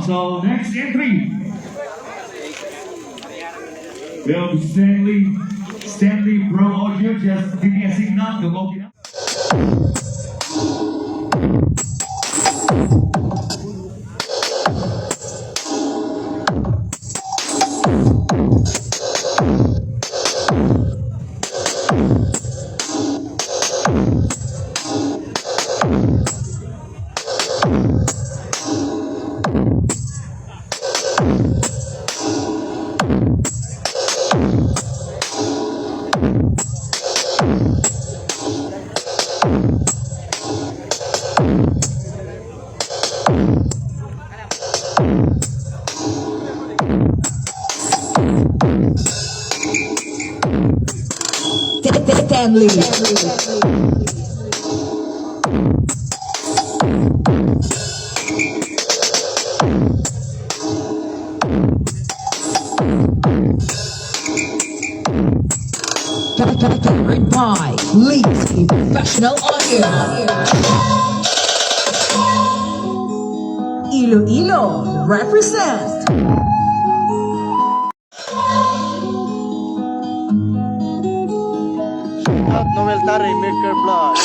So next entry, we have Stanley Pro Audio. Just give me a signal to open up. Stanley. Carried by Hilig Professional Audio. Iloilo represent. Noel Tari, Maker Blood.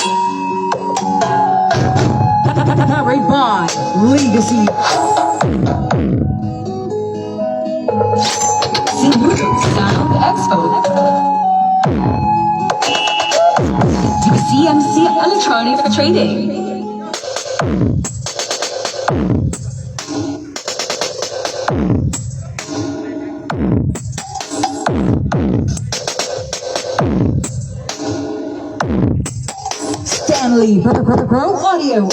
Carried by Legacy. Sinulog Sound Expo. CMC Electronic Trading. Stanley Pro Audio.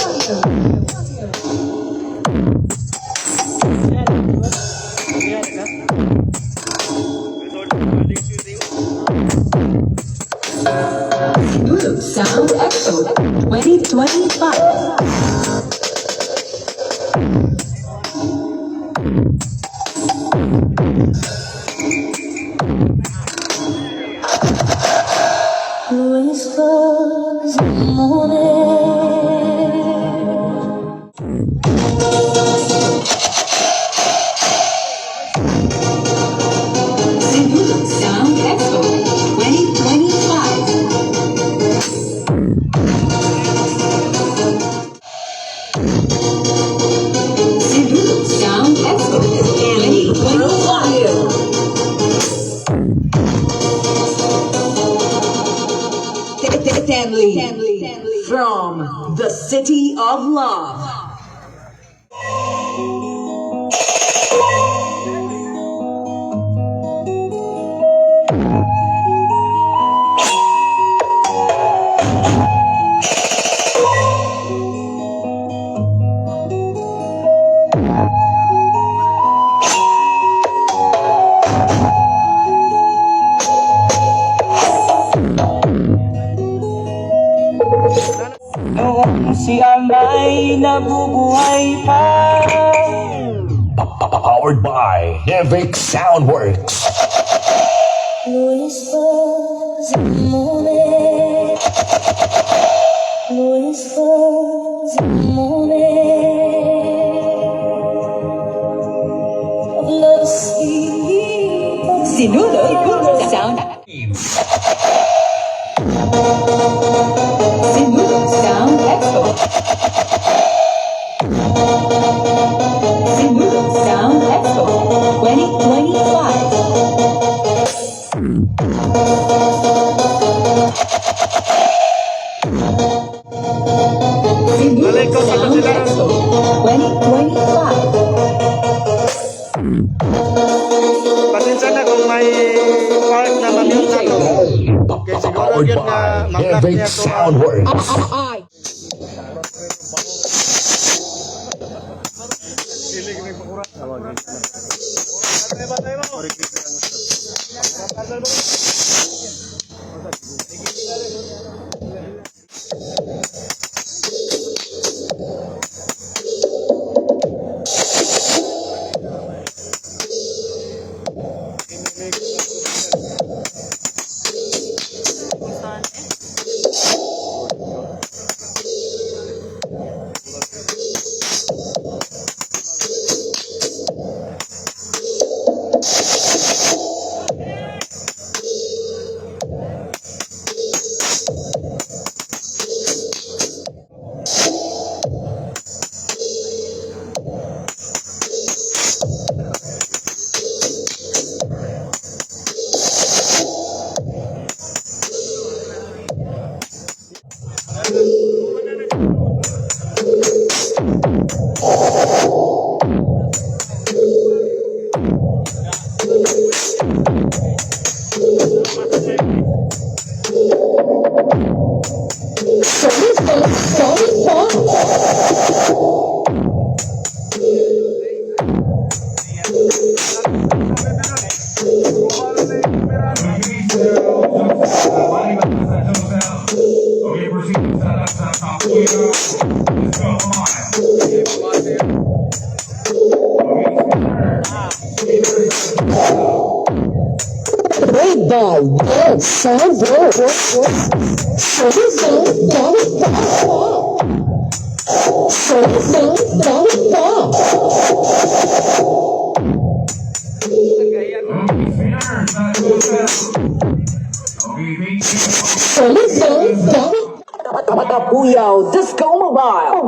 Sinulog Sound Expo 2025. Whispers in the morning. Sinulog Sound Expo 2025. Sinulog Sound Expo 2025. Stanley from the City of Love. Siya may nabubuhay pa. Powered by Hilig Soundworks. Whispers in the morning. Whispers in the morning. Of love sleep. Sinulog Sound. Sinulog Sound Expo. Sinulog Sound Expo 2025. Sinulog Sound Expo 2025. Pasensya na kung may part na mamute na to. Kaya siguro Powered yun nga by mag-lock Hilig niya to. Soundworks. Hilig may pakura. Played by Soundworks. Tapuyaw Disco Mobile.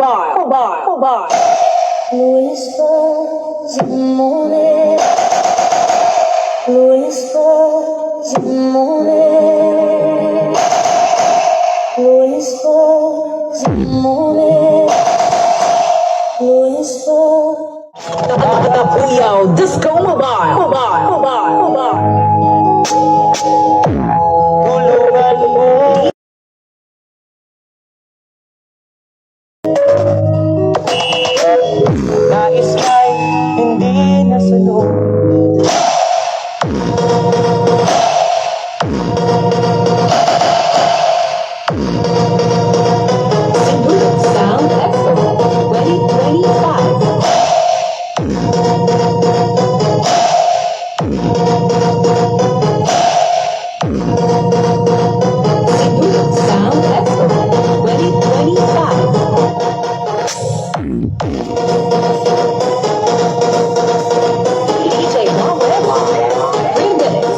Whispers in the morning. Whispers in the morning. Whispers in the morning. Whispers. Tapuyaw Disco Mobile. Tulungan mo. Nais ka'y hindi nasunod. Sinulog Sound Expo 2025. Sinulog Sound Expo 2025. DJ Robert, bring this.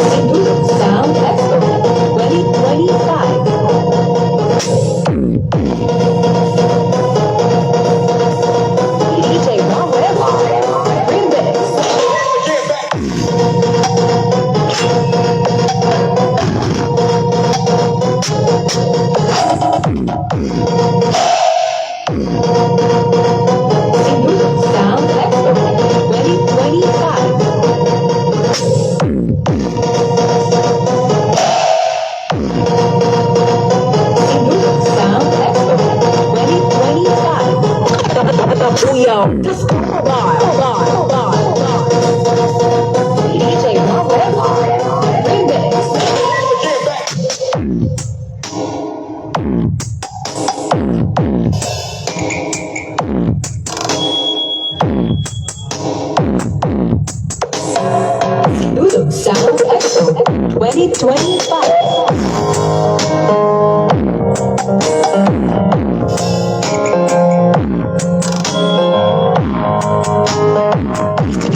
Sinulog Sound Expo 2025. DJ Robert, bring this. Sinulog Sound Expo 2025. Sinulog Sound Expo 2025. Tapuyaw Disco Mobile. DJ Robert, bring this. Sinulog Sound Expo 2025.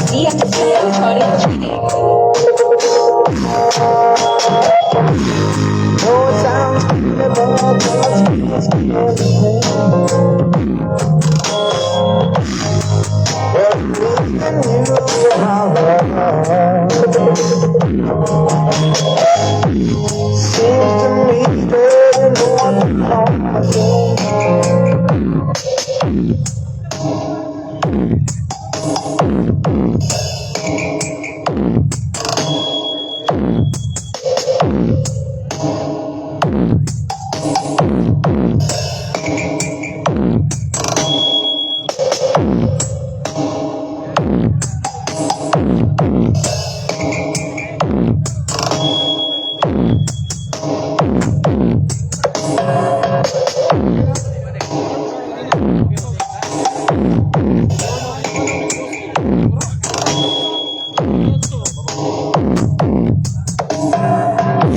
CFC Electronic Trading. No sounds seems to me that no one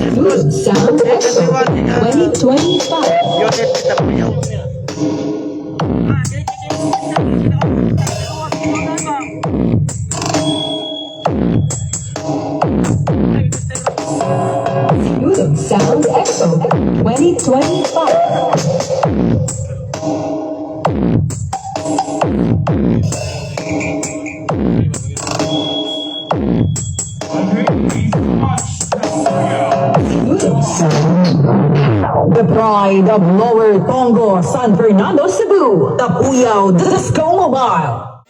Sinulog Sound Expo 2025. Unit Tapuyaw. Sinulog Sound Expo 2025. The pride of Lower Congo, San Fernando, Cebu, Tapuyaw Disco Mobile.